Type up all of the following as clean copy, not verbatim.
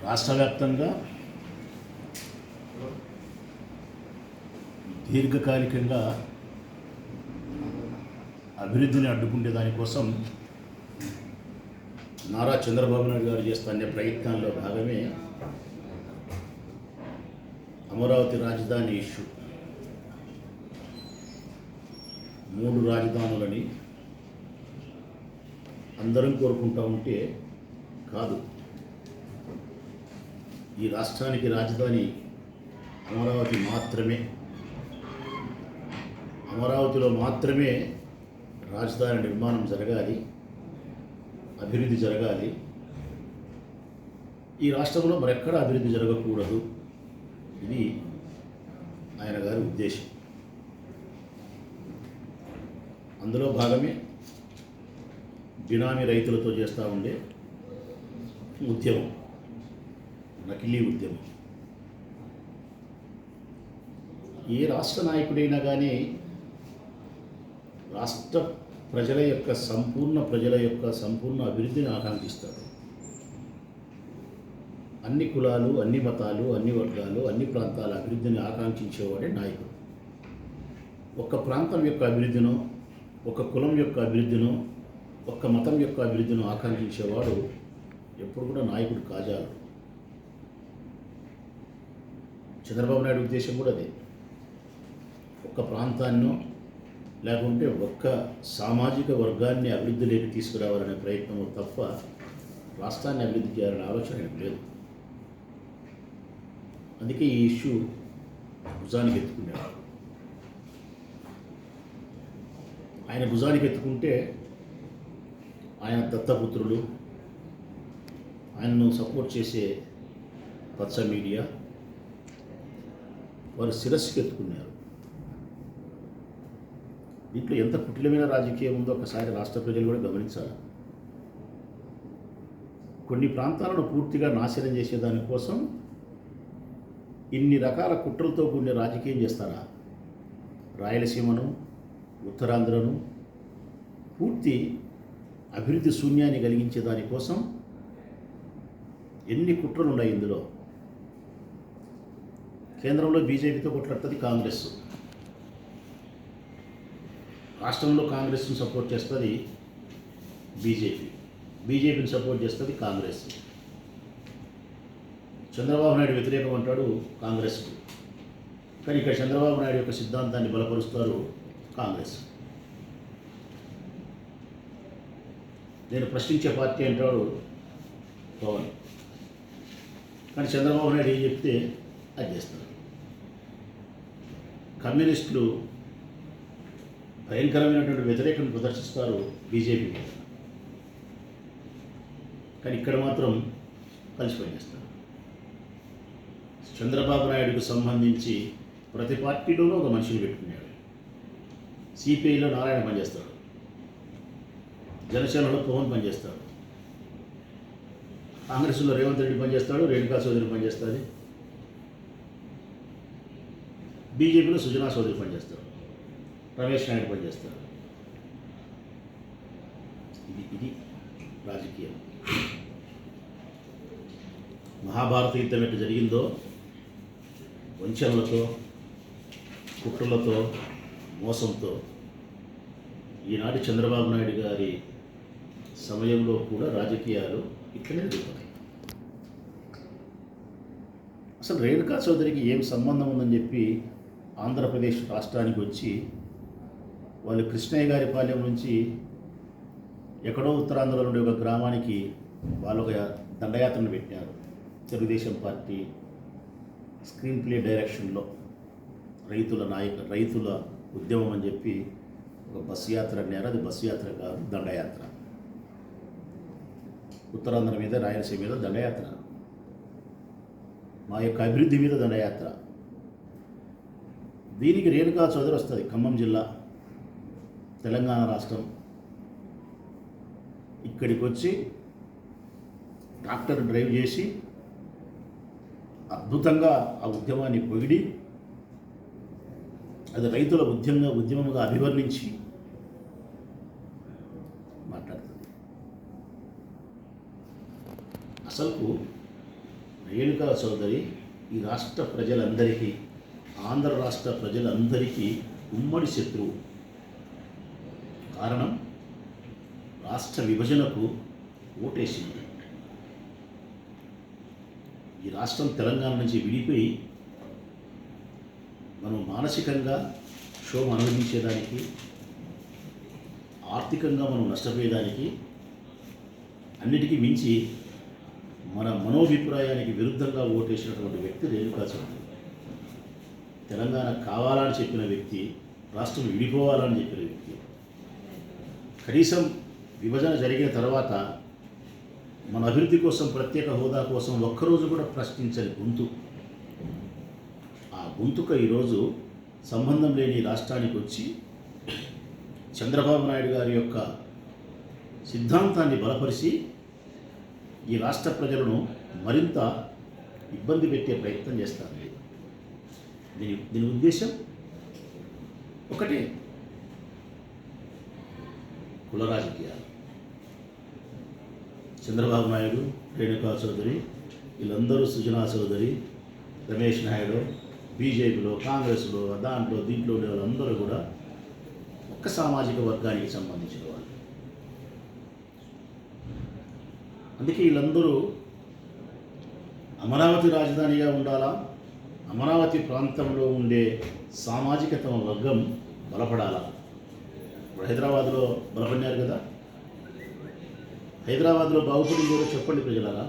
రాష్ట్ర వ్యాప్తంగా దీర్ఘకాలికంగా అభివృద్ధిని అడ్డుకునే దానికోసం నారా చంద్రబాబు నాయుడు గారు చేస్తున్న ప్రయత్నాల్లో భాగమే అమరావతి రాజధాని ఇష్యూ. 3 రాజధానులని అందరం కోరుకుంటూ ఉంటే కాదు, ఈ రాష్ట్రానికి రాజధాని అమరావతి మాత్రమే. అమరావతిలో మాత్రమే రాజధాని నిర్మాణం జరగాలి, అభివృద్ధి జరగాలి. ఈ రాష్ట్రంలో మరెక్కడ అభివృద్ధి జరగకూడదు. ఇది ఆయన గారి ఉద్దేశం. అందులో భాగమే బినామీ రైతులతో చేస్తూ ఉండే ఉద్యమం, నకిలీ ఉద్యమం. ఏ రాష్ట్ర నాయకుడైనా కానీ రాష్ట్ర ప్రజల యొక్క సంపూర్ణ అభివృద్ధిని ఆకాంక్షిస్తాడు. అన్ని కులాలు, అన్ని మతాలు, అన్ని వర్గాలు, అన్ని ప్రాంతాల అభివృద్ధిని ఆకాంక్షించేవాడే నాయకుడు. ఒక ప్రాంతం యొక్క అభివృద్ధినో, ఒక కులం యొక్క అభివృద్ధినో, ఒక్క మతం యొక్క అభివృద్ధిని ఆకాంక్షించేవాడు ఎప్పుడు కూడా నాయకుడు కాజాలు. చంద్రబాబు నాయుడు ఉద్దేశం కూడా అదే. ఒక్క ప్రాంతాన్నో లేకుంటే ఒక్క సామాజిక వర్గాన్ని అభివృద్ధిలోకి తీసుకురావాలనే ప్రయత్నము తప్ప రాష్ట్రాన్ని అభివృద్ధి చేయాలనే ఆలోచన ఆయనకు లేదు. అందుకే ఈ ఇష్యూ భుజానికి ఎత్తుకున్నాడు. ఆయన భుజానికి ఎత్తుకుంటే ఆయన దత్తపుత్రులు, ఆయనను సపోర్ట్ చేసే పచ్చ మీడియా వారు శిరస్సుకి ఎత్తుకున్నారు. దీంట్లో ఎంత కుటిలమైన రాజకీయం ఉందో ఒకసారి రాష్ట్ర ప్రజలు కూడా గమనించాలి. కొన్ని ప్రాంతాలను పూర్తిగా నాశనం చేసేదానికోసం ఇన్ని రకాల కుట్రలతో కూడిన రాజకీయం చేస్తారా? రాయలసీమను, ఉత్తరాంధ్రను పూర్తి అభివృద్ధి శూన్యాన్ని కలిగించే దానికోసం ఎన్ని కుట్రలు ఉన్నాయి ఇందులో. కేంద్రంలో బీజేపీతో కొట్లాడుతుంది కాంగ్రెస్, రాష్ట్రంలో కాంగ్రెస్ను సపోర్ట్ చేస్తుంది బీజేపీని సపోర్ట్ చేస్తుంది కాంగ్రెస్. చంద్రబాబు నాయుడు వ్యతిరేకం అంటాడు కాంగ్రెస్కు, కానీ ఇక్కడ చంద్రబాబు నాయుడు యొక్క సిద్ధాంతాన్ని బలపరుస్తారు కాంగ్రెస్. నేను ప్రశ్నించే పార్టీ అంటాడు పవన్, కానీ చంద్రబాబు నాయుడు ఏం చెప్తే అది చేస్తారు. కమ్యూనిస్టులు భయంకరమైనటువంటి వ్యతిరేకం ప్రదర్శిస్తారు బీజేపీ మీద, కానీ ఇక్కడ మాత్రం కలిసి పనిచేస్తారు. చంద్రబాబు నాయుడుకు సంబంధించి ప్రతి పార్టీలోనూ ఒక మనిషిని పెట్టుకున్నాడు. సిపిఐలో నారాయణ పనిచేస్తాడు, జనసేనలో పవన్ పనిచేస్తాడు, కాంగ్రెస్లో రేవంత్ రెడ్డి పనిచేస్తాడు, రేణుకా చౌదరి పనిచేస్తుంది, బీజేపీలో సుజనా చౌదరి పనిచేస్తాడు, రమేష్ నాయుడు పనిచేస్తాడు. ఇది రాజకీయం. మహాభారత యుద్ధం ఎట్లా జరిగిందో వంచనలతో, కుట్రలతో, మోసంతో ఈనాటి చంద్రబాబు నాయుడు గారి సమయంలో కూడా రాజకీయాలు ఇట్లనే జరుగుతున్నాయి. అసలు రేణుకా చౌదరికి ఏం సంబంధం ఉందని చెప్పి ఆంధ్రప్రదేశ్ రాష్ట్రానికి వచ్చి వాళ్ళు కృష్ణయ్య గారి పాలెం నుంచి ఎక్కడో ఉత్తరాంధ్రలో ఉండే ఒక గ్రామానికి వాళ్ళు ఒక దండయాత్రను పెట్టారు. తెలుగుదేశం పార్టీ స్క్రీన్ ప్లే డైరెక్షన్లో రైతుల ఉద్యమం అని చెప్పి ఒక బస్సు యాత్ర అన్నారు. అది బస్సు యాత్ర కాదు, దండయాత్ర. ఉత్తరాంధ్ర మీద, రాయలసీమ మీద దండయాత్ర, మా యొక్క అభివృద్ధి మీద దండయాత్ర. దీనికి రేణుకా చౌదరి వస్తుంది. ఖమ్మం జిల్లా, తెలంగాణ రాష్ట్రం. ఇక్కడికి వచ్చి ట్రాక్టర్ డ్రైవ్ చేసి అద్భుతంగా ఆ ఉద్యమాన్ని పొగిడి అది రైతుల ఉద్యమంగా అభివర్ణించి మాట్లాడుతుంది. అసలు రేణుకా చౌదరి ఈ రాష్ట్ర ప్రజలందరికీ, ఆంధ్ర రాష్ట్ర ప్రజలందరికీ ఉమ్మడి శత్రువు. కారణం, రాష్ట్ర విభజనకు ఓటేసింది. ఈ రాష్ట్రం తెలంగాణ నుంచి విడిపోయి మనం మానసికంగా క్షోభ అనుభవించేదానికి, ఆర్థికంగా మనం నష్టపోయేదానికి, అన్నిటికీ మించి మన మనోభిప్రాయానికి విరుద్ధంగా ఓటేసినటువంటి వ్యక్తి రేణుకా చౌదరి. తెలంగాణ కావాలని చెప్పిన వ్యక్తి, రాష్ట్రం విడిపోవాలని చెప్పిన వ్యక్తి. కనీసం విభజన జరిగిన తర్వాత మన అభివృద్ధి కోసం, ప్రత్యేక హోదా కోసం ఒక్కరోజు కూడా ప్రశ్నించని గొంతు. ఆ గొంతుక ఈరోజు సంబంధం లేని రాష్ట్రానికి వచ్చి చంద్రబాబు నాయుడు గారి యొక్క సిద్ధాంతాన్ని బలపరిచి ఈ రాష్ట్ర ప్రజలను మరింత ఇబ్బంది పెట్టే ప్రయత్నం చేస్తారు. దీని ఉద్దేశం ఒకటే, కుల రాజకీయాలు. చంద్రబాబు నాయుడు, రేణుకా చౌదరి, వీళ్ళందరూ, సుజనా చౌదరి, రమేష్ నాయుడు, బీజేపీలో, కాంగ్రెస్లో, దీంట్లో ఉండే వాళ్ళందరూ కూడా ఒక్క సామాజిక వర్గానికి సంబంధించిన వాళ్ళు. అందుకే వీళ్ళందరూ అమరావతి రాజధానిగా ఉండాలా, అమరావతి ప్రాంతంలో ఉండే సామాజికత వర్గం బలపడాలా. ఇప్పుడు హైదరాబాద్లో బలపడినారు కదా, హైదరాబాద్లో బాగుపడింది ఎవరో చెప్పండి ప్రజలారా.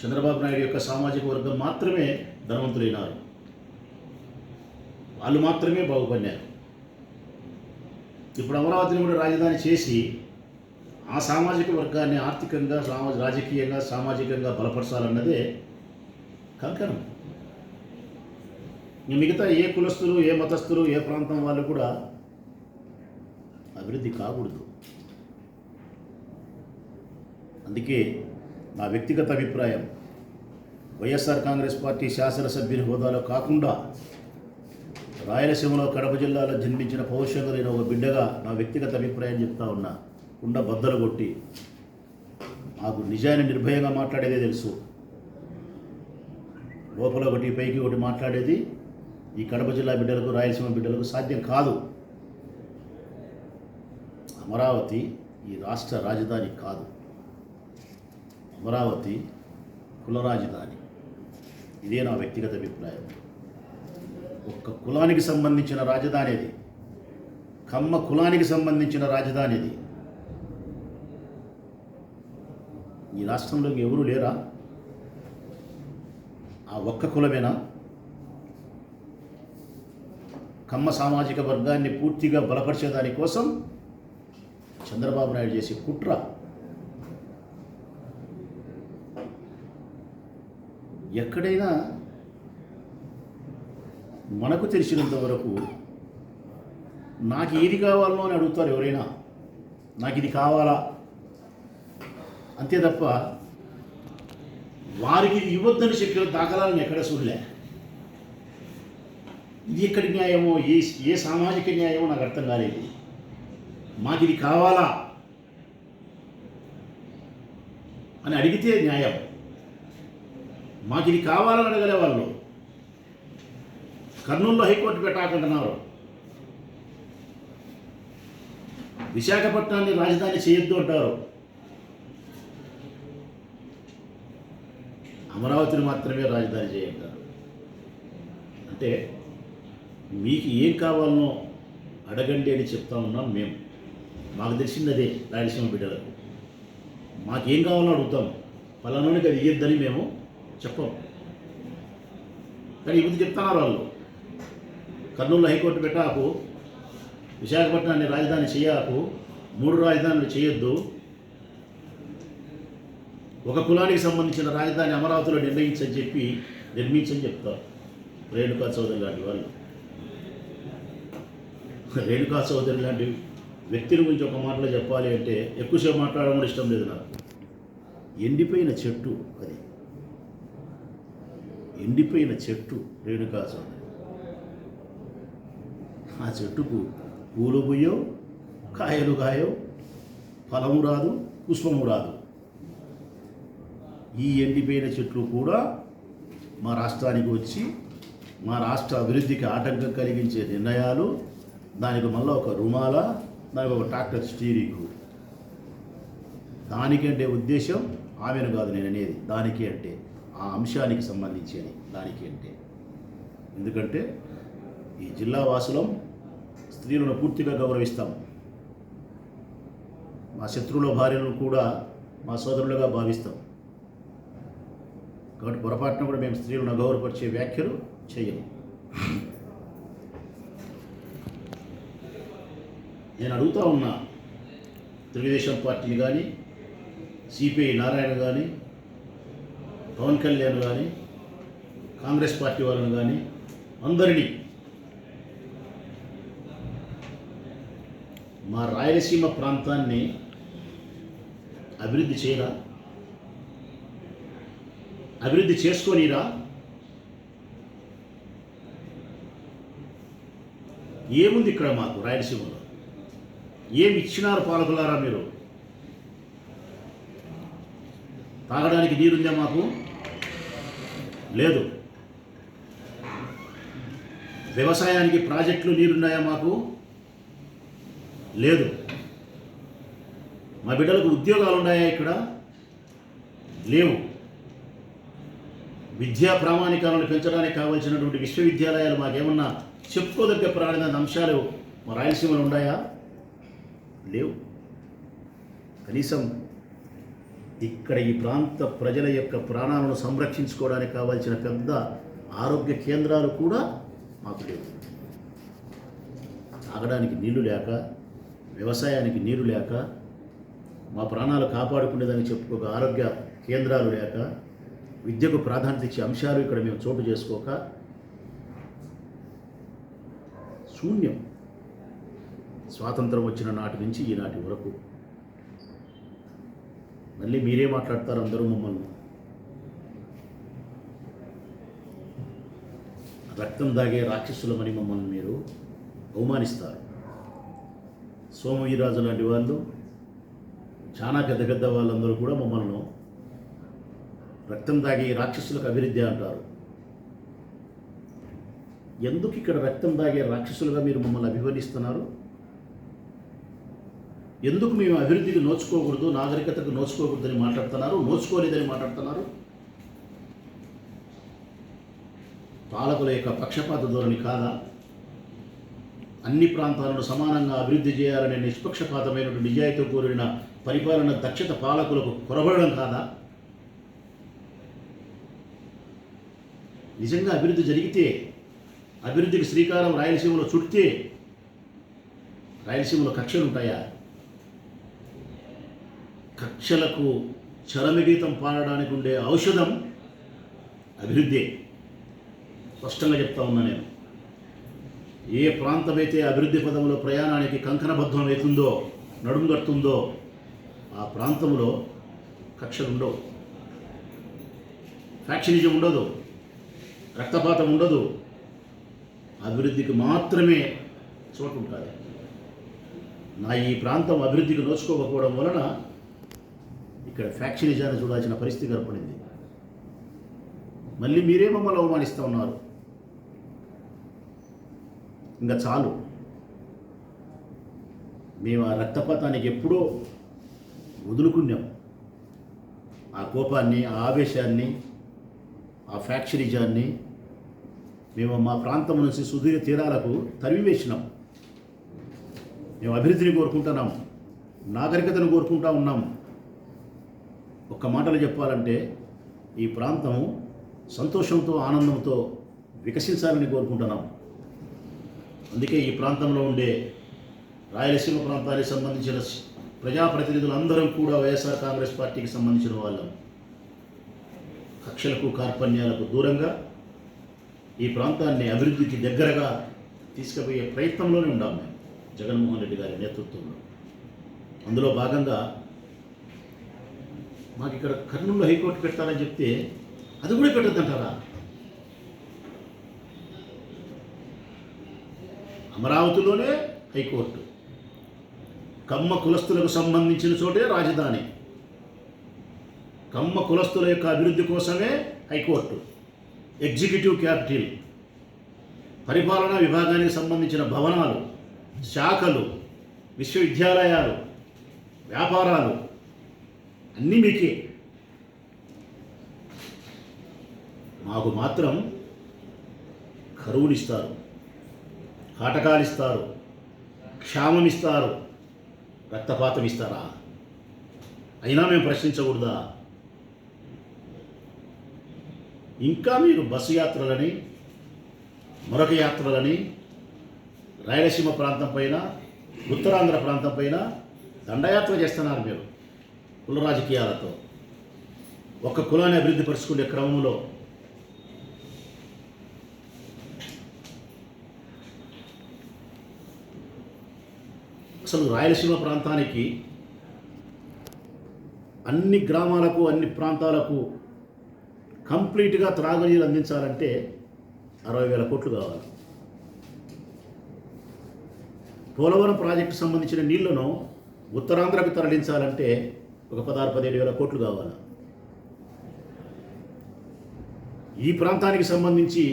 చంద్రబాబు నాయుడు యొక్క సామాజిక వర్గం మాత్రమే ధనవంతులైనారు, వాళ్ళు మాత్రమే బాగుపడినారు. ఇప్పుడు అమరావతిని కూడా రాజధాని చేసి ఆ సామాజిక వర్గాన్ని ఆర్థికంగా, రాజకీయంగా, సామాజికంగా బలపరచాలన్నదే కంకణం. మిగతా ఏ కులస్తులు, ఏ మతస్థులు, ఏ ప్రాంతం వాళ్ళు కూడా అభివృద్ధి కాకూడదు. అందుకే నా వ్యక్తిగత అభిప్రాయం, వైఎస్ఆర్ కాంగ్రెస్ పార్టీ శాసనసభ్యుని హోదాలో కాకుండా రాయలసీమలో కడప జిల్లాలో జన్మించిన పౌరుషంగా ఒక బిడ్డగా నా వ్యక్తిగత అభిప్రాయం చెప్తా ఉన్నా. కుండ బద్దలు కొట్టి మాకు నిజాన్ని నిర్భయంగా మాట్లాడేదే తెలుసు. లోపల ఒకటి, పైకి ఒకటి మాట్లాడేది ఈ కడప జిల్లా బిడ్డలకు, రాయలసీమ బిడ్డలకు సాధ్యం కాదు. అమరావతి ఈ రాష్ట్ర రాజధాని కాదు, అమరావతి కుల రాజధాని. ఇదే నా వ్యక్తిగత అభిప్రాయం. ఒక్క కులానికి సంబంధించిన రాజధాని ఇది, కమ్మ కులానికి సంబంధించిన రాజధాని ఇది. ఈ రాష్ట్రంలో ఎవరూ లేరా? ఆ ఒక్క కులమేనా? కమ్మ సామాజిక వర్గాన్ని పూర్తిగా బలపరిచేదాని కోసం చంద్రబాబు నాయుడు చేసే కుట్ర. ఎక్కడైనా మనకు తెలిసినంత వరకు నాకు ఏది కావాలో అని అడుగుతారు ఎవరైనా, నాకు ఇది కావాలా అంతే తప్ప వారికి ఇది ఇవ్వద్దని చెప్పిన దాఖలాలను ఎక్కడ చూడలే. ఇది ఎక్కడి న్యాయమో, ఏ సామాజిక న్యాయమో నాకు అర్థం కాలేదు. మాకు ఇది కావాలా అని అడిగితే న్యాయం, మాకు ఇది కావాలని అడగలే వాళ్ళు. కర్నూలులో హైకోర్టు పెట్టాకంటున్నారు, విశాఖపట్నాన్ని రాజధాని చేయొద్దు అంటారు, అమరావతిని మాత్రమే రాజధాని చేయంటారు. అంటే మీకు ఏం కావాలనో అడగండి అని చెప్తా ఉన్నాం మేము. మాకు తెలిసింది అదే, రాయలసీమ బిడ్డలకు మాకేం కావాలో అడుగుతాం, పలానానికి అది ఇయ్యొద్దని మేము చెప్పం. కానీ ఇప్పుడు చెప్తున్నారు వాళ్ళు, కర్నూలులో హైకోర్టు పెట్టాకు, విశాఖపట్నాన్ని రాజధాని చేయకు, 3 రాజధానులు చేయొద్దు, ఒక కులానికి సంబంధించిన రాజధాని అమరావతిలో నిర్మించని చెప్తారు రేణుకా చౌదరి లాంటి వాళ్ళు. రేణుకా చౌదరి లాంటి వ్యక్తిని గురించి ఒక మాటలో చెప్పాలి అంటే ఎక్కువసేపు మాట్లాడడం కూడా ఇష్టం లేదు నాకు. ఎండిపోయిన చెట్టు అది, ఎండిపోయిన చెట్టు రేణుకా చౌదరి. ఆ చెట్టుకు పూలు పూయవు, కాయలు కాయవు, ఫలము రాదు, పుష్పము రాదు. ఈ ఎండిపోయిన చెట్లు కూడా మా రాష్ట్రానికి వచ్చి మా రాష్ట్ర అభివృద్ధికి ఆటంకం కలిగించే నిర్ణయాలు, దానికి మళ్ళీ ఒక రుమాల, దానికి ఒక ట్రాక్టర్ స్టీరింగ్. దానికంటే ఉద్దేశం ఆమెను కాదు నేను అనేది, దానికి అంటే ఆ అంశానికి సంబంధించి అని దానికి అంటే. ఎందుకంటే ఈ జిల్లా వాసులం స్త్రీలను పూర్తిగా గౌరవిస్తాం. మా శత్రువుల భార్యలను కూడా మా సోదరులుగా భావిస్తాం. కాబట్టి పొరపాటున కూడా మేము స్త్రీలను అగౌరవపరిచే వ్యాఖ్యలు చేయము. నేను అడుగుతా ఉన్నా, తెలుగుదేశం పార్టీని కానీ, సిపిఐ నారాయణ కానీ, పవన్ కళ్యాణ్ కానీ, కాంగ్రెస్ పార్టీ వాళ్ళని కానీ, అందరినీ మా రాయలసీమ ప్రాంతాన్ని అభివృద్ధి చేయరా, అభివృద్ధి చేసుకోనిరా, ఏముంది ఇక్కడ మాకు రాయలసీమలో? ఏమి ఇచ్చినారు పాలకులారా మీరు? తాగడానికి నీరుందా మాకు? లేదు. వ్యవసాయానికి ప్రాజెక్టులు నీరున్నాయా మాకు? లేదు. మా బిడ్డలకు ఉద్యోగాలు ఉన్నాయా ఇక్కడ? లేవు. విద్యా ప్రామాణికాలను పెంచడానికి కావాల్సినటువంటి విశ్వవిద్యాలయాలు మాకేమన్నా చెప్పుకోదగ్గ ప్రాణమైన అంశాలు మా రాయలసీమలో ఉన్నాయా? లేవు. కనీసం ఇక్కడ ఈ ప్రాంత ప్రజల యొక్క ప్రాణాలను సంరక్షించుకోవడానికి కావాల్సిన పెద్ద ఆరోగ్య కేంద్రాలు కూడా మాకు లేవు. తాగడానికి నీళ్లు లేక, వ్యవసాయానికి నీరు లేక, మా ప్రాణాలు కాపాడుకునేదానికి చెప్పుకోక ఆరోగ్య కేంద్రాలు లేక, విద్యకు ప్రాధాన్యత ఇచ్చే అంశాలు ఇక్కడ మేము చోటు చేసుకోక శూన్యం. స్వాతంత్రం వచ్చిన నాటి నుంచి ఈనాటి వరకు. మళ్ళీ మీరే మాట్లాడతారు అందరూ మమ్మల్ని రక్తం దాగే రాక్షసులమని మమ్మల్ని మీరు అవమానిస్తారు. సోమవీరాజు లాంటి వాళ్ళు, చాలా పెద్ద పెద్ద వాళ్ళందరూ కూడా మమ్మల్ని రక్తం దాగే రాక్షసులకు అభివృద్ధి అంటారు. ఎందుకు ఇక్కడ రక్తం దాగే రాక్షసులుగా మీరు మమ్మల్ని అభివర్ణిస్తున్నారు? ఎందుకు మేము అభివృద్ధికి నోచుకోకూడదు, నాగరికతకు నోచుకోకూడదని మాట్లాడుతున్నారు, నోచుకోలేదని మాట్లాడుతున్నారు? పాలకుల యొక్క పక్షపాత ధోరణి కాదా? అన్ని ప్రాంతాలను సమానంగా అభివృద్ధి చేయాలనే నిష్పక్షపాతమైన నిజాయితీ కూడిన పరిపాలన దక్షత పాలకులకు కొరబడడం కాదా? నిజంగా అభివృద్ధి జరిగితే, అభివృద్ధికి శ్రీకారం రాయలసీమలో చుడితే రాయలసీమలో కక్షలు ఉంటాయా? కక్షలకు చరమగీతం పాడడానికి ఉండే ఔషధం అభివృద్ధి. స్పష్టంగా చెప్తా ఉన్నా నేను. ఏ ప్రాంతమైతే అభివృద్ధి పదంలో ప్రయాణానికి కంకణబద్ధం అవుతుందో, నడుము కడుతుందో, ఆ ప్రాంతంలో కక్షలు ఉండవు, ఫ్యాక్షనిజం ఉండదు, రక్తపాతం ఉండదు, అభివృద్ధికి మాత్రమే చోటు ఉంటుంది. నా ఈ ప్రాంతం అభివృద్ధికి నోచుకోకపోవడం వలన ఇక్కడ ఫ్యాక్షనిజాన్ని చూడాల్సిన పరిస్థితి ఏర్పడింది. మళ్ళీ మీరే మమ్మల్ని అవమానిస్తూ ఉన్నారు. ఇంకా చాలు. మేము ఆ రక్తపాతానికి ఎప్పుడో వదులుకున్నాం. ఆ కోపాన్ని, ఆ ఆవేశాన్ని, ఆ ఫ్యాక్షనిజాన్ని మేము మా ప్రాంతం నుంచి సుదూర తీరాలకు తరిమివేసినాం. మేము అభివృద్ధిని కోరుకుంటున్నాం, నాగరికతను కోరుకుంటా ఉన్నాం. ఒక్క మాటలు చెప్పాలంటే ఈ ప్రాంతం సంతోషంతో, ఆనందంతో వికసించాలని కోరుకుంటున్నాం. అందుకే ఈ ప్రాంతంలో ఉండే రాయలసీమ ప్రాంతానికి సంబంధించిన ప్రజాప్రతినిధులందరం కూడా వైఎస్ఆర్ కాంగ్రెస్ పార్టీకి సంబంధించిన వాళ్ళం. కక్షలకు, కార్పణ్యాలకు దూరంగా ఈ ప్రాంతాన్ని అభివృద్ధికి దగ్గరగా తీసుకుపోయే ప్రయత్నంలోనే ఉన్నాం మేము, జగన్మోహన్ రెడ్డి గారి నేతృత్వంలో. అందులో భాగంగా మాకు ఇక్కడ కర్నూలులో హైకోర్టు పెట్టాలని చెప్తే అది కూడా పెట్టద్దంటారా? అమరావతిలోనే హైకోర్టు, కమ్మ కులస్తులకు సంబంధించిన చోటే రాజధాని. కమ్మ కులస్తుల యొక్క అభివృద్ధి కోసమే హైకోర్టు, ఎగ్జిక్యూటివ్ క్యాపిటల్, పరిపాలనా విభాగానికి సంబంధించిన భవనాలు, శాఖలు, విశ్వవిద్యాలయాలు, వ్యాపారాలు అన్నీ మీకే. మాకు మాత్రం కరువునిస్తారు, కాటకాలిస్తారు, క్షామం ఇస్తారు, రక్తపాతం ఇస్తారా? అయినా మేము ప్రశ్నించకూడదా? ఇంకా మీరు బస్సు యాత్రలని, మరొక యాత్రలని, రాయలసీమ ప్రాంతం పైన, ఉత్తరాంధ్ర ప్రాంతం పైన దండయాత్ర చేస్తున్నారు మీరు కుల రాజకీయాలతో. ఒక్క కులాన్ని అభివృద్ధి పరుచుకునే క్రమంలో అసలు రాయలసీమ ప్రాంతానికి అన్ని గ్రామాలకు, అన్ని ప్రాంతాలకు కంప్లీట్గా త్రాగునీరు అందించాలంటే 60,000 కోట్లు కావాలి. పోలవరం ప్రాజెక్టు సంబంధించిన నీళ్లను ఉత్తరాంధ్రకు తరలించాలంటే ఒక 16-17 కోట్లు కావాలి. ఈ ప్రాంతానికి సంబంధించి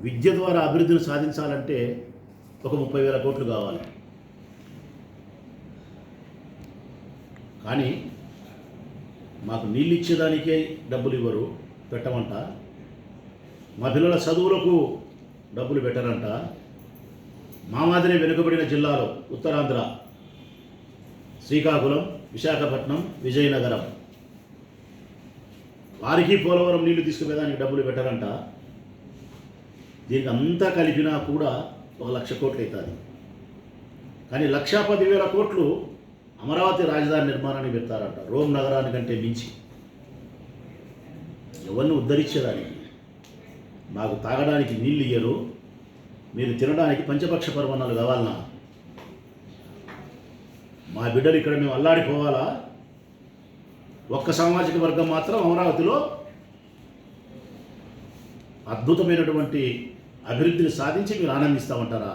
విద్య ద్వారా అభివృద్ధిని సాధించాలంటే ఒక 30,000 కోట్లు కావాలి. కానీ మాకు నీళ్ళు ఇచ్చేదానికే డబ్బులు ఇవ్వరు, పెట్టమంట. మా పిల్లల చదువులకు డబ్బులు పెట్టరంట. మా మాదిరి వెనుకబడిన జిల్లాలో ఉత్తరాంధ్ర, శ్రీకాకుళం, విశాఖపట్నం, విజయనగరం, వారికి పోలవరం నీళ్లు తీసుకునేదానికి డబ్బులు పెట్టరంట. దీనికి అంతా కలిపినా కూడా 1,00,000 కోట్లు అవుతుంది. కానీ 1,10,000 కోట్లు అమరావతి రాజధాని నిర్మాణానికి పెడతారంట, రోమ్ నగరానికంటే మించి. ఎవరిని ఉద్ధరించేదానికి? మాకు తాగడానికి నీళ్ళు ఇయ్యరు, మీరు తినడానికి పంచపక్ష పర్వణాలు కావాలన్నా? మా బిడ్డలు ఇక్కడ మేము అల్లాడిపోవాలా? ఒక్క సామాజిక వర్గం మాత్రం అమరావతిలో అద్భుతమైనటువంటి అభివృద్ధిని సాధించి మీరు ఆనందిస్తామంటారా?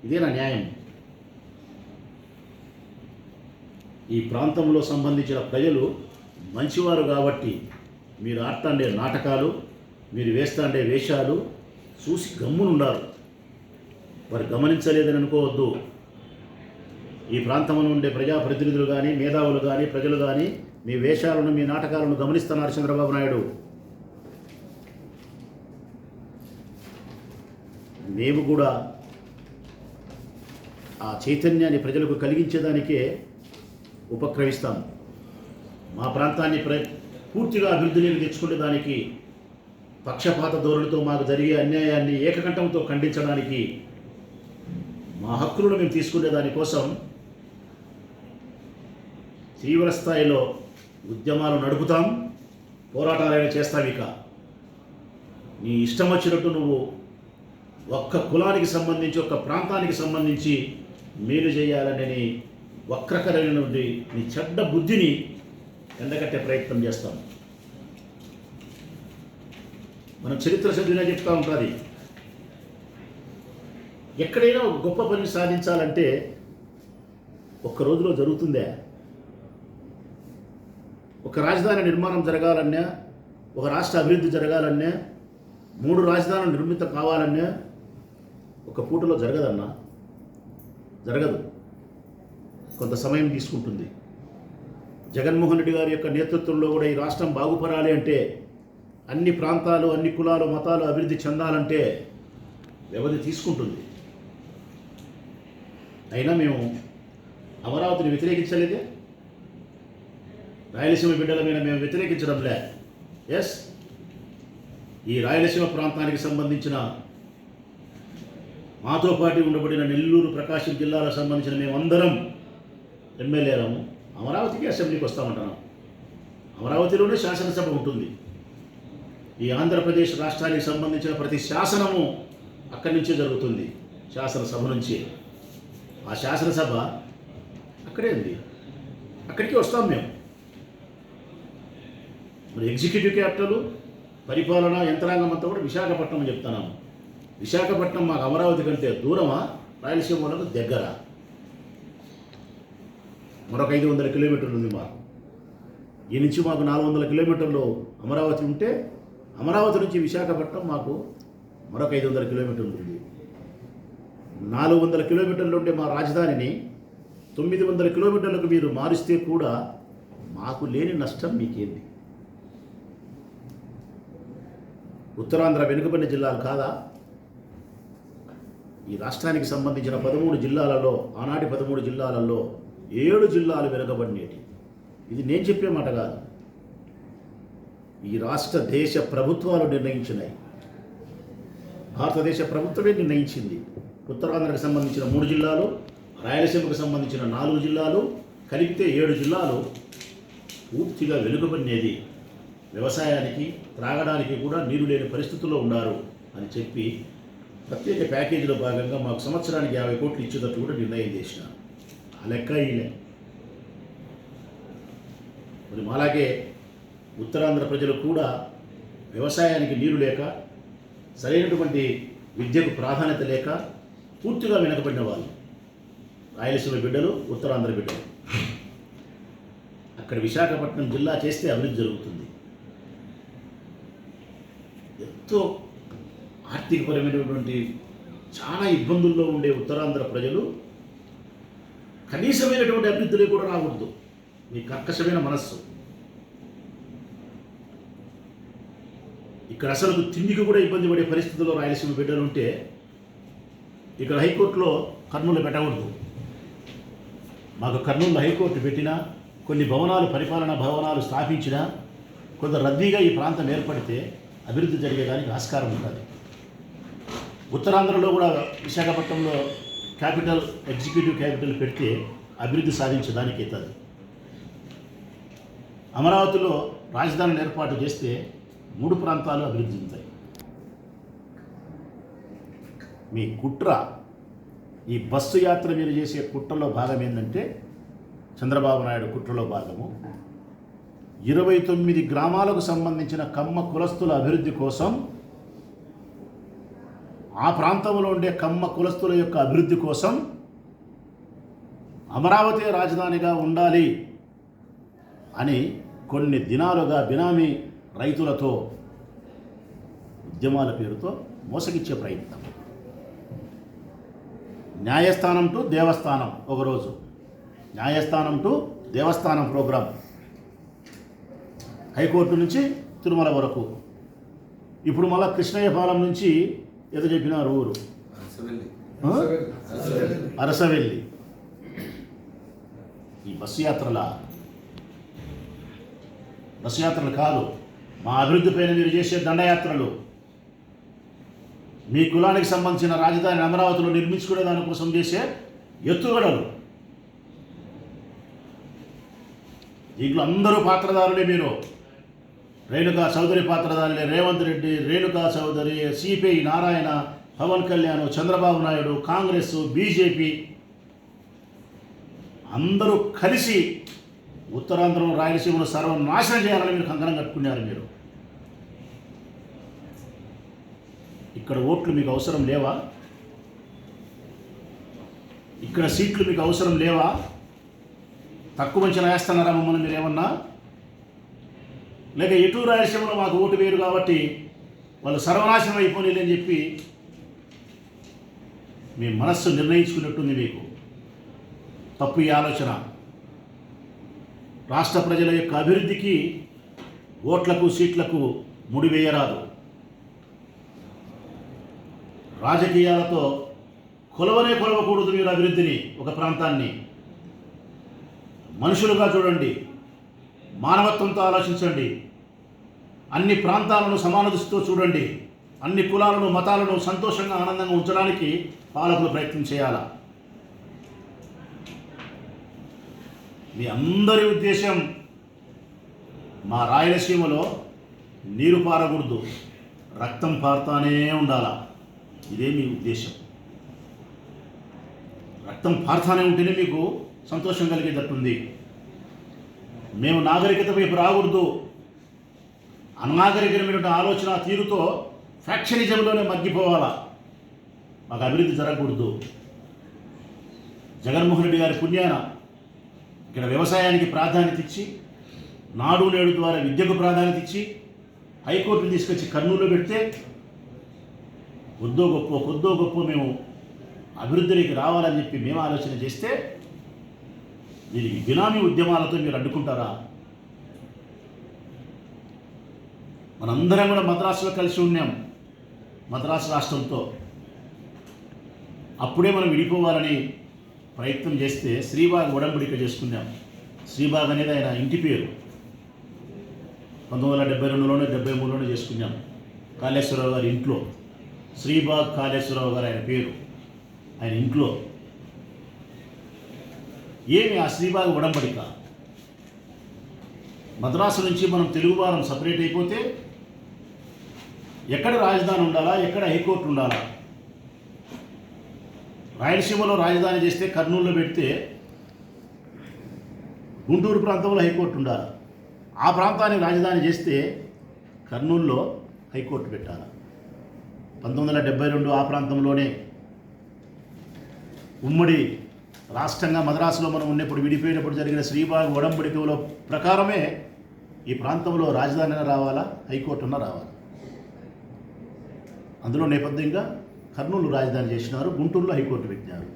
ఇదేనా న్యాయం? ఈ ప్రాంతంలో సంబంధించిన ప్రజలు మంచివారు కాబట్టి మీరు ఆడుతుండే నాటకాలు, మీరు వేస్తాండే వేషాలు చూసి గమ్మునుండారు. వారు గమనించలేదని అనుకోవద్దు. ఈ ప్రాంతంలో ఉండే ప్రజాప్రతినిధులు కానీ, మేధావులు కానీ, ప్రజలు కానీ మీ వేషాలను, మీ నాటకాలను గమనిస్తున్నారు చంద్రబాబు నాయుడు. మేము కూడా ఆ చైతన్యాన్ని ప్రజలకు కలిగించేదానికే ఉపక్రమిస్తాం. మా ప్రాంతాన్ని పూర్తిగా అభివృద్ధిని తెచ్చుకునే దానికి, పక్షపాత ధోరణితో మాకు జరిగే అన్యాయాన్ని ఏకకంఠంతో ఖండించడానికి, మా హక్కులను మేము తీసుకునే దానికోసం తీవ్ర స్థాయిలో ఉద్యమాలు నడుపుతాం, పోరాటాలైనా చేస్తాం. ఇక నీ ఇష్టం వచ్చినట్టు నువ్వు ఒక్క కులానికి సంబంధించి, ఒక్క ప్రాంతానికి సంబంధించి మేలు చేయాలని వక్రకరణ నుండి నీ చెడ్డ బుద్ధిని ఎండగట్టే ప్రయత్నం చేస్తాం. మనం చరిత్ర చదివినా చెప్తూ ఉంటుంది, ఎక్కడైనా ఒక గొప్ప పని సాధించాలంటే ఒక్క రోజులో జరుగుతుందే? ఒక రాజధాని నిర్మాణం జరగాలన్నా, ఒక రాష్ట్ర అభివృద్ధి జరగాలన్నా, 3 రాజధానులు నిర్మితం కావాలన్నా ఒక పూటలో జరగదన్నా, జరగదు. కొంత సమయం తీసుకుంటుంది. జగన్మోహన్ రెడ్డి గారి యొక్క నేతృత్వంలో కూడా ఈ రాష్ట్రం బాగుపడాలి అంటే, అన్ని ప్రాంతాలు, అన్ని కులాలు, మతాలు అభివృద్ధి చెందాలంటే వ్యవధి తీసుకుంటుంది. అయినా మేము అమరావతిని వ్యతిరేకించలేదే, రాయలసీమ బిడ్డల మీద మేము వ్యతిరేకించడంలే. ఎస్, ఈ రాయలసీమ ప్రాంతానికి సంబంధించిన మాతో పాటు ఉండబడిన నెల్లూరు, ప్రకాశం జిల్లాలకు సంబంధించిన మేమందరం ఎమ్మెల్యేలము అమరావతికి అసెంబ్లీకి వస్తామంటున్నాం. అమరావతిలోనే శాసనసభ ఉంటుంది. ఈ ఆంధ్రప్రదేశ్ రాష్ట్రానికి సంబంధించిన ప్రతి శాసనము అక్కడి నుంచే జరుగుతుంది, శాసనసభ నుంచి. ఆ శాసనసభ అక్కడే ఉంది, అక్కడికి వస్తాం మేము. మరి ఎగ్జిక్యూటివ్ క్యాపిటల్, పరిపాలనా యంత్రాంగం అంతా కూడా విశాఖపట్నం అని చెప్తున్నాము. విశాఖపట్నం మాకు అమరావతి కంటే దూరమా, రాయలసీమ వాళ్ళకు దగ్గర? మరొక 500 కిలోమీటర్లు ఉంది మాకు. ఈ నుంచి మాకు 400 కిలోమీటర్లు అమరావతి ఉంటే అమరావతి నుంచి విశాఖపట్నం మాకు మరొక 500 కిలోమీటర్లు ఉంది. 400 కిలోమీటర్లు ఉండే మా రాజధానిని 900 కిలోమీటర్లకు మీరు మారిస్తే కూడా మాకు లేని నష్టం మీకేంది? ఉత్తరాంధ్ర వెనుకబడిన జిల్లాలు కాదా? ఈ రాష్ట్రానికి సంబంధించిన 13 జిల్లాలలో, ఆనాటి 13 జిల్లాలలో 7 జిల్లాలు వెనుకబడినేటి. ఇది నేను చెప్పే మాట కాదు, ఈ రాష్ట్ర దేశ ప్రభుత్వాలు నిర్ణయించినాయి. భారతదేశ ప్రభుత్వమే నిర్ణయించింది. ఉత్తరాంధ్రకు సంబంధించిన 3 జిల్లాలు, రాయలసీమకు సంబంధించిన 4 జిల్లాలు కలిపితే 7 జిల్లాలు పూర్తిగా వెనుకబడినది. వ్యవసాయానికి, త్రాగడానికి కూడా నీరు లేని పరిస్థితుల్లో ఉన్నారు అని చెప్పి ప్రత్యేక ప్యాకేజీలో భాగంగా మాకు సంవత్సరానికి 50 కోట్లు ఇచ్చేటట్టు కూడా నిర్ణయం చేసినారు. ఆ లెక్క ఈలే. మరి అలాగే ఉత్తరాంధ్ర ప్రజలు కూడా వ్యవసాయానికి నీరు లేక, సరైనటువంటి విద్యకు ప్రాధాన్యత లేక పూర్తిగా వెనకబడిన వాళ్ళు. రాయలసీమ బిడ్డలు, ఉత్తరాంధ్ర బిడ్డలు. అక్కడ విశాఖపట్నం జిల్లా చేస్తే అభివృద్ధి జరుగుతుంది. ఎంతో ఆర్థికపరమైనటువంటి చాలా ఇబ్బందుల్లో ఉండే ఉత్తరాంధ్ర ప్రజలు కనీసమైనటువంటి అభివృద్ధిలో కూడా రాకూడదు. మీ కర్కశమైన మనస్సు. ఇక్కడ అసలు తిండికి కూడా ఇబ్బంది పడే పరిస్థితుల్లో రాయలసీమ బిడ్డలు ఉంటే ఇక్కడ హైకోర్టులో కర్నూలు పెట్టకూడదు. మాకు కర్నూలు హైకోర్టు పెట్టినా, కొన్ని భవనాలు, పరిపాలనా భవనాలు స్థాపించినా, కొంత రద్దీగా ఈ ప్రాంతం ఏర్పడితే అభివృద్ధి జరిగేదానికి ఆస్కారం ఉంటుంది. ఉత్తరాంధ్రలో కూడా విశాఖపట్నంలో క్యాపిటల్, ఎగ్జిక్యూటివ్ క్యాపిటల్ పెడితే అభివృద్ధి సాధించడానికి అవుతుంది. అమరావతిలో రాజధానిని ఏర్పాటు చేస్తే 3 ప్రాంతాలు అభివృద్ధి చెందుతాయి. మీ కుట్ర, ఈ బస్సు యాత్ర మీరు చేసే కుట్రలో భాగం ఏంటంటే, చంద్రబాబు నాయుడు కుట్రలో భాగము 29 గ్రామాలకు సంబంధించిన కమ్మ కులస్తుల అభివృద్ధి కోసం, ఆ ప్రాంతంలో ఉండే కమ్మ కులస్తుల యొక్క అభివృద్ధి కోసం అమరావతి రాజధానిగా ఉండాలి అని కొన్ని దినాలుగా బినామీ రైతులతో ఉద్యమాల పేరుతో మోసగిచ్చే ప్రయత్నం. న్యాయస్థానం టు దేవస్థానం, ఒకరోజు న్యాయస్థానం టు దేవస్థానం ప్రోగ్రాం, హైకోర్టు నుంచి తిరుమల వరకు. ఇప్పుడు మళ్ళా కృష్ణయ్యపాలెం నుంచి ఏదో చెప్పినారు ఊరు, అరసవెల్లి. ఈ బస్సు యాత్రలు కాదు, మా అభివృద్ధి పైన మీరు చేసే దండయాత్రలు, మీ కులానికి సంబంధించిన రాజధాని అమరావతిలో నిర్మించుకునే దానికోసం చేసే ఎత్తుగడలు. దీంట్లో అందరూ పాత్రదారులే. మీరు రేణుకా చౌదరి పాత్రధారులే. రేవంత్ రెడ్డి, రేణుకా చౌదరి, సిపిఐ నారాయణ, పవన్ కళ్యాణ్, చంద్రబాబు నాయుడు, కాంగ్రెస్, బీజేపీ అందరూ కలిసి ఉత్తరాంధ్రం, రాయలసీమను సర్వనాశనం చేయాలని మీరు కంకణం కట్టుకున్నారు. మీరు ఇక్కడ ఓట్లు మీకు అవసరం లేవా? ఇక్కడ సీట్లు మీకు అవసరం లేవా? తక్కువ మంచిగా వేస్తున్నారా మమ్మల్ని మీరు ఏమన్నా? లేక ఎటు రాయలసీమలో మాకు ఓటు వేరు కాబట్టి వాళ్ళు సర్వనాశనం అయిపోలేదని చెప్పి మీ మనస్సు నిర్ణయించుకున్నట్టుంది. మీకు తప్పు ఈ ఆలోచన. రాష్ట్ర ప్రజల యొక్క అభివృద్ధికి ఓట్లకు, సీట్లకు ముడివేయరాదు. రాజకీయాలతో కొలవకూడదు మీరు అభివృద్ధిని. ఒక ప్రాంతాన్ని మనుషులుగా చూడండి, మానవత్వంతో ఆలోచించండి, అన్ని ప్రాంతాలను సమాన దృష్టితో చూడండి, అన్ని కులాలను, మతాలను సంతోషంగా, ఆనందంగా ఉంచడానికి పాలకులు ప్రయత్నం చేయాలా. మీ అందరి ఉద్దేశం మా రాయలసీమలో నీరు పారకూడదు, రక్తం పారుతానే ఉండాలా. ఇదే మీ ఉద్దేశం. రక్తం పారుతానే ఉంటేనే మీకు సంతోషం కలిగేటట్టుంది. మేము నాగరికత వైపు రాకూడదు, అనాగరికమైన ఆలోచన తీరుతో ఫ్యాక్షనిజంలోనే మగ్గిపోవాలా. మాకు అభివృద్ధి జరగకూడదు. జగన్మోహన్ రెడ్డి గారి పుణ్యాన ఇక్కడ వ్యవసాయానికి ప్రాధాన్యత ఇచ్చి నాడు నేడు ద్వారా విద్యకు ప్రాధాన్యత ఇచ్చి హైకోర్టును తీసుకొచ్చి కర్నూలులో పెడితే కొద్దో గొప్ప మేము అభివృద్ధిలోకి రావాలని చెప్పి మేము ఆలోచన చేస్తే దీనికి బినామీ ఉద్యమాలతో మీరు అడ్డుకుంటారా? మనందరం కూడా మద్రాసులో కలిసి ఉన్నాం, మద్రాసు రాష్ట్రంతో. అప్పుడే మనం విడిపోవాలని ప్రయత్నం చేస్తే శ్రీబాగ్ ఒడంబడిక చేసుకున్నాం. శ్రీబాగ్ అనేది ఆయన ఇంటి పేరు. 1972లోనే 73లోనే చేసుకున్నాం. కాళేశ్వరరావు గారి ఇంట్లో, శ్రీబాగ్ కాళేశ్వరరావు గారు ఆయన పేరు, ఆయన ఇంట్లో. ఏమి ఆ శ్రీబాగ్ ఒడంబడిక? మద్రాసు నుంచి మనం తెలుగు వారం సపరేట్ అయిపోతే ఎక్కడ రాజధాని ఉండాలా, ఎక్కడ హైకోర్టు ఉండాలా? రాయలసీమలో రాజధాని చేస్తే కర్నూలులో పెడితే గుంటూరు ప్రాంతంలో హైకోర్టు ఉండాలి. ఆ ప్రాంతానికి రాజధాని చేస్తే కర్నూలులో హైకోర్టు పెట్టాలి. 1972 ఆ ప్రాంతంలోనే ఉమ్మడి రాష్ట్రంగా మద్రాసులో మనం ఉన్నప్పుడు విడిపోయినప్పుడు జరిగిన శ్రీబాగ్ ఒడంబడికలో ప్రకారమే ఈ ప్రాంతంలో రాజధాని రావాలా, హైకోర్టున రావాలి. అందులో నేపథ్యంగా కర్నూలు రాజధాని చేసినారు, గుంటూరులో హైకోర్టు పెట్టినారు.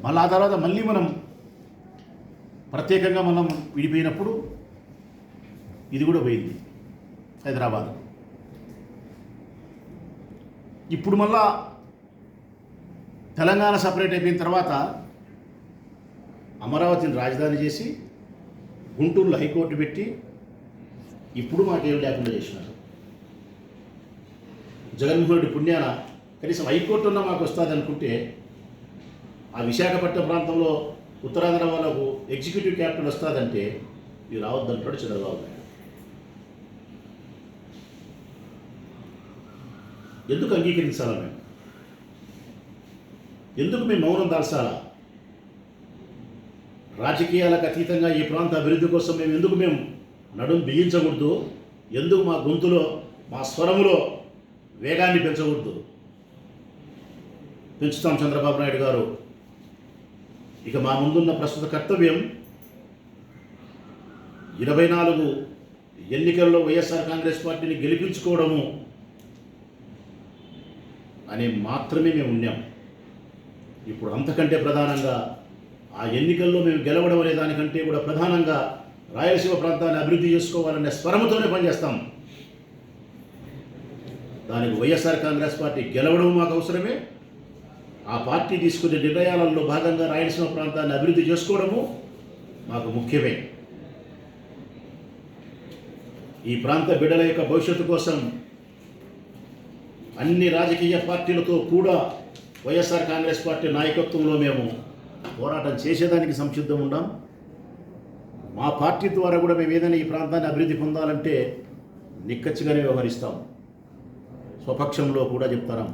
మళ్ళీ ఆ తర్వాత మళ్ళీ మనం ప్రత్యేకంగా మనం విడిపోయినప్పుడు ఇది కూడా పోయింది, హైదరాబాద్. ఇప్పుడు మళ్ళా తెలంగాణ సపరేట్ అయిపోయిన తర్వాత అమరావతిని రాజధాని చేసి గుంటూరులో హైకోర్టు పెట్టి ఇప్పుడు మాకేం లేకుండా చేసినారు. జగన్మోహన్ రెడ్డి పుణ్యాన కనీసం హైకోర్టు ఉన్నా మాకు వస్తుంది అనుకుంటే ఆ విశాఖపట్నం ప్రాంతంలో ఉత్తరాంధ్ర వాళ్ళకు ఎగ్జిక్యూటివ్ క్యాపిటల్ వస్తుందంటే ఇది రావద్దంటాడు చంద్రబాబు నాయుడు. ఎందుకు అంగీకరించాలా? ఎందుకు మేము మౌనం దాల్చాలా? రాజకీయాలకు అతీతంగా ఈ ప్రాంత అభివృద్ధి కోసం ఎందుకు నడుం బిగించకూడదు? ఎందుకు మా గొంతులో, మా స్వరములో వేగాన్ని పెంచకూడదు? పెంచుతాం చంద్రబాబు నాయుడు గారు. ఇక మా ముందున్న ప్రస్తుత కర్తవ్యం 24 ఎన్నికల్లో వైఎస్ఆర్ కాంగ్రెస్ పార్టీని గెలిపించుకోవడము అని మాత్రమే మేము ఉన్నాం. ఇప్పుడు అంతకంటే ప్రధానంగా ఆ ఎన్నికల్లో మేము గెలవడం అనే దానికంటే కూడా ప్రధానంగా రాయలసీమ ప్రాంతాన్ని అభివృద్ధి చేసుకోవాలనే స్వరముతోనే పనిచేస్తాం. దానికి వైఎస్ఆర్ కాంగ్రెస్ పార్టీ గెలవడం మాకు అవసరమే. ఆ పార్టీ తీసుకునే నిర్ణయాలలో భాగంగా రాయలసీమ ప్రాంతాన్ని అభివృద్ధి చేసుకోవడము మాకు ముఖ్యమే. ఈ ప్రాంత బిడ్డల యొక్క భవిష్యత్తు కోసం అన్ని రాజకీయ పార్టీలతో కూడా వైఎస్ఆర్ కాంగ్రెస్ పార్టీ నాయకత్వంలో మేము పోరాటం చేసేదానికి సంసిద్ధం ఉన్నాం. మా పార్టీ ద్వారా కూడా మేము ఏదైనా ఈ ప్రాంతాన్ని అభివృద్ధి పొందాలంటే నిక్కచ్చిగానే వ్యవహరిస్తాం. స్వపక్షంలో కూడా చెప్తాం,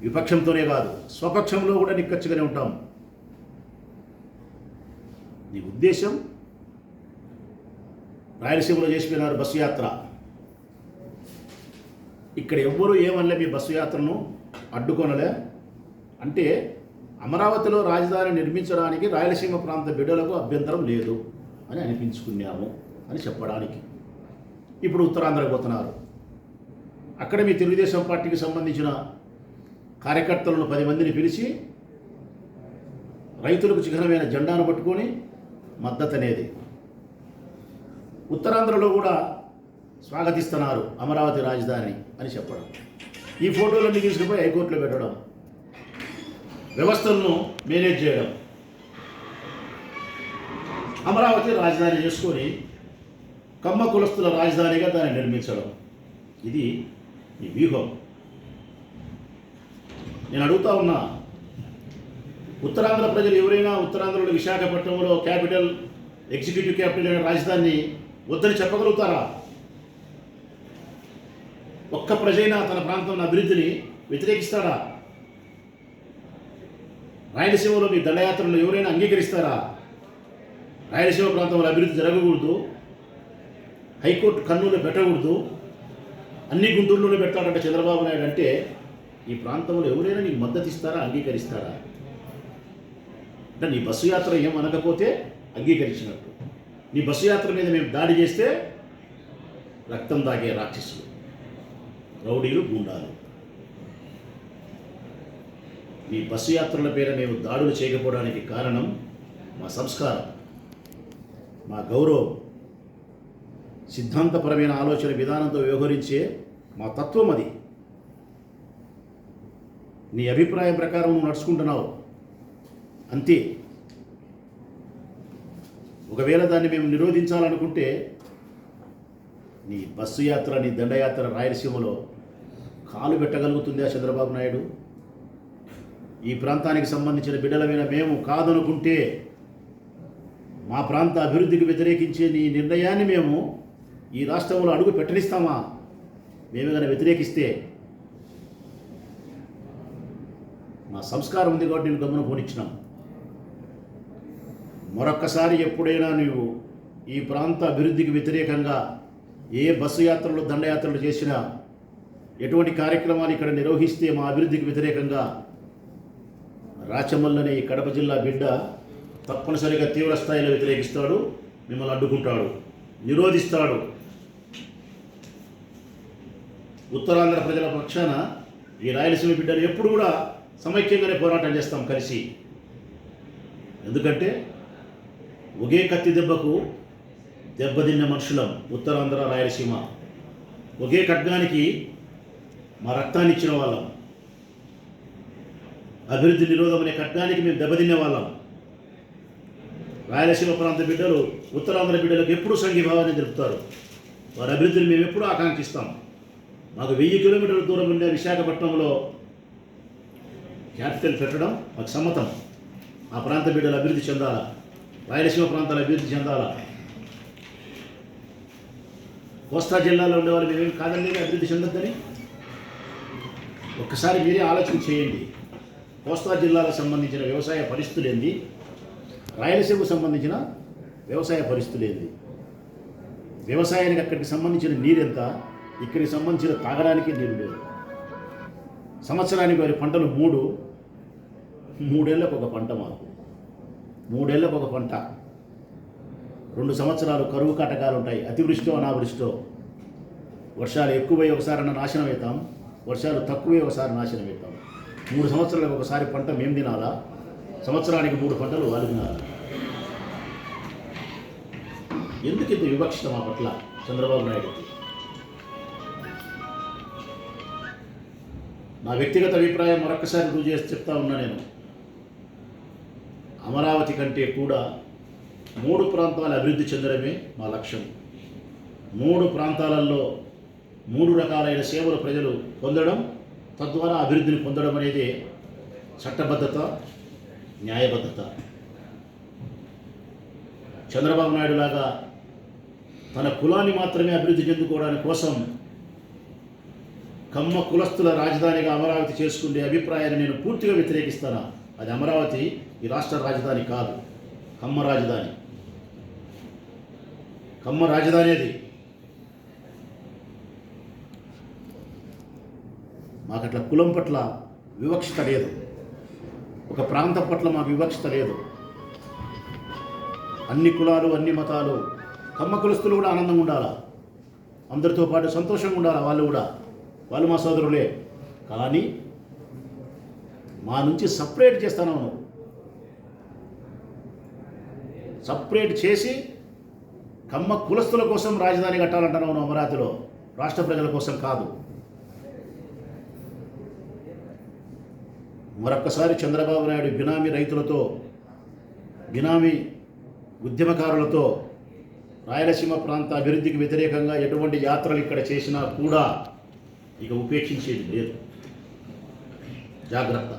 విపక్షంతోనే కాదు స్వపక్షంలో కూడా నిక్కచ్చిగానే ఉంటాం. నీ ఉద్దేశం రాయలసీమలో చేసిపోయినారు బస్సు యాత్ర. ఇక్కడ ఎవ్వరూ ఏమనలే మీ బస్సు యాత్రను అడ్డుకొనలే. అంటే అమరావతిలో రాజధాని నిర్మించడానికి రాయలసీమ ప్రాంత బిడ్డలకు అభ్యంతరం లేదు అని అనిపించుకున్నాము అని చెప్పడానికి ఇప్పుడు ఉత్తరాంధ్రకు పోతున్నారు. అక్కడ మీ తెలుగుదేశం పార్టీకి సంబంధించిన కార్యకర్తలను 10 మందిని పిలిచి రైతులకు చిహ్నమైన జెండాను పట్టుకొని మద్దతు అనేది ఉత్తరాంధ్రలో కూడా స్వాగతిస్తున్నారు అమరావతి రాజధాని అని చెప్పడం. ఈ ఫోటోలన్నీ తీసుకుపోయి హైకోర్టులో పెట్టడం, వ్యవస్థలను మేనేజ్ చేయడం, అమరావతి రాజధాని చేసుకొని కమ్మ కులస్తుల రాజధానిగా దాన్ని నిర్మించడం, ఇది ఈ వ్యూహం. నేను అడుగుతా ఉన్నా, ఉత్తరాంధ్ర ప్రజలు ఎవరైనా ఉత్తరాంధ్రలో విశాఖపట్నంలో క్యాపిటల్, ఎగ్జిక్యూటివ్ క్యాపిటల్ అనే రాజధానిని వద్దని చెప్పగలుగుతారా? ఒక్క ప్రజైనా తన ప్రాంతంలో అభివృద్ధిని వ్యతిరేకిస్తారా? రాయలసీమలో మీ దండయాత్రలు ఎవరైనా అంగీకరిస్తారా? రాయలసీమ ప్రాంతంలో అభివృద్ధి జరగకూడదు, హైకోర్టు కర్నూలులో పెట్టకూడదు, అన్ని గుంటూరులోనే పెడతాడంటే చంద్రబాబు నాయుడు అంటే ఈ ప్రాంతంలో ఎవరైనా నీకు మద్దతు ఇస్తారా, అంగీకరిస్తారా? అంటే నీ బస్సు యాత్ర ఏమనకపోతే అంగీకరించినట్టు. నీ బస్సు యాత్ర మీద మేము దాడి చేస్తే రక్తం తాగే రాక్షసులు, రౌడీలు, గూండాలు. ఈ బస్సు యాత్రల పేర మేము దాడులు చేయకపోవడానికి కారణం మా సంస్కారం, మా గౌరవం, సిద్ధాంతపరమైన ఆలోచన విధానంతో వ్యవహరించే మా తత్వం అది. నీ అభిప్రాయం ప్రకారం నువ్వు నడుచుకుంటున్నావు అంతే. ఒకవేళ దాన్ని మేము నిరోధించాలనుకుంటే నీ బస్సు యాత్ర, నీ దండయాత్ర రాయలసీమలో కాలు పెట్టగలుగుతుందా చంద్రబాబు నాయుడు? ఈ ప్రాంతానికి సంబంధించిన బిడ్డల మీద మేము కాదనుకుంటే మా ప్రాంత అభివృద్ధికి వ్యతిరేకించే నీ నిర్ణయాన్ని మేము ఈ రాష్ట్రంలో అడుగు పెట్టనిస్తామా? మేము కానీ వ్యతిరేకిస్తే మా సంస్కారం ఉంది కాబట్టి నేను గమనం పోనిచ్చినాం. మరొక్కసారి ఎప్పుడైనా నువ్వు ఈ ప్రాంత అభివృద్ధికి వ్యతిరేకంగా ఏ బస్సు యాత్రలు, దండయాత్రలు చేసినా, ఎటువంటి కార్యక్రమాలు ఇక్కడ నిర్వహిస్తే మా అభివృద్ధికి వ్యతిరేకంగా రాచమల్లనే ఈ కడప జిల్లా బిడ్డ తప్పనిసరిగా తీవ్ర స్థాయిలో వ్యతిరేకిస్తాడు, మిమ్మల్ని అడ్డుకుంటాడు, నిరోధిస్తాడు. ఉత్తరాంధ్ర ప్రజల పక్షాన ఈ రాయలసీమ బిడ్డలు ఎప్పుడు కూడా సమైక్యంగానే పోరాటం చేస్తాం కలిసి. ఎందుకంటే ఒకే కత్తి దెబ్బకు దెబ్బతిన్న మనుషులం ఉత్తరాంధ్ర, రాయలసీమ. ఒకే ఖడ్గానికి మా రక్తాన్ని ఇచ్చిన వాళ్ళం. అభివృద్ధి నిరోధం అనే ఖడ్గానికి మేము దెబ్బతినే వాళ్ళం. రాయలసీమ ప్రాంత బిడ్డలు ఉత్తరాంధ్ర బిడ్డలకు ఎప్పుడూ సంఘీభావాన్ని జరుపుతారు. వారి అభివృద్ధిని మేము ఎప్పుడూ ఆకాంక్షిస్తాం. మాకు 1000 కిలోమీటర్ల దూరం ఉండే విశాఖపట్నంలో క్యాపిటల్ పెట్టడం మాకు సమ్మతం. ఆ ప్రాంత బిడ్డలు అభివృద్ధి చెందాలా, రాయలసీమ ప్రాంతాలు అభివృద్ధి చెందాలా. కోస్తా జిల్లాలో ఉండేవాళ్ళు మేమేం కాదండి అభివృద్ధి చెందొద్దని. ఒక్కసారి మీరే ఆలోచన చేయండి. కోస్తా జిల్లాలకు సంబంధించిన వ్యవసాయ పరిస్థితులు ఏంది, రాయలసీమకు సంబంధించిన వ్యవసాయ పరిస్థితులు ఏంది, వ్యవసాయానికి అక్కడికి సంబంధించిన నీరెంత, ఇక్కడికి సంబంధించిన తాగడానికి నీరు లేదు. సంవత్సరానికి వారి పంటలు 3 ఏళ్ళకు ఒక పంట. మాకు 3 ఏళ్ళకు ఒక పంట. 2 సంవత్సరాలు కరువు కాటకాలు ఉంటాయి. అతివృష్టో అనావృష్టో, వర్షాలు ఎక్కువై ఒకసారి నాశనం అవుతాం, వర్షాలు తక్కువై ఒకసారి నాశనం అవుతాం. 3 సంవత్సరాలకు ఒకసారి పంట మేము తినాలా, సంవత్సరానికి 3 పంటలు వాళ్ళు తినాలా? ఎందుకు ఇంత వివక్షత మా పట్ల చంద్రబాబు నాయుడుకి? నా వ్యక్తిగత అభిప్రాయం మరొకసారి రుజువు చేసి చెప్తా ఉన్నా నేను. అమరావతి కంటే కూడా 3 ప్రాంతాలు అభివృద్ధి చెందడమే మా లక్ష్యం. 3 ప్రాంతాలలో 3 రకాలైన సేవలు ప్రజలు పొందడం, తద్వారా అభివృద్ధిని పొందడం అనేది చట్టబద్ధత, న్యాయబద్ధత. చంద్రబాబు నాయుడు లాగా తన కులాన్ని మాత్రమే అభివృద్ధి చెందుకోవడానికి కోసం కమ్మ కులస్తుల రాజధానిగా అమరావతి చేసుకునే అభిప్రాయాన్ని నేను పూర్తిగా వ్యతిరేకిస్తాను. అది అమరావతి ఈ రాష్ట్ర రాజధాని కాదు, కమ్మ రాజధాని. కమ్మ రాజధాని అది. మాకు అట్లా కులం పట్ల వివక్షత లేదు, ఒక ప్రాంతం పట్ల మాకు వివక్షత లేదు. అన్ని కులాలు, అన్ని మతాలు, కమ్మ కులస్తులు కూడా ఆనందంగా ఉండాలా, అందరితో పాటు సంతోషంగా ఉండాలా. వాళ్ళు మా సోదరులే. కానీ మా నుంచి సపరేట్ చేస్తాను, నువ్వు సపరేట్ చేసి కమ్మ కులస్తుల కోసం రాజధాని కట్టాలంటున్నావు అమరావతిలో, రాష్ట్ర ప్రజల కోసం కాదు. మరొక్కసారి చంద్రబాబు నాయుడు బినామీ రైతులతో, బినామీ ఉద్యమకారులతో రాయలసీమ ప్రాంత అభివృద్ధికి వ్యతిరేకంగా ఎటువంటి యాత్రలు ఇక్కడ చేసినా కూడా ఇక ఉపేక్షించేది లేదు. జాగ్రత్త.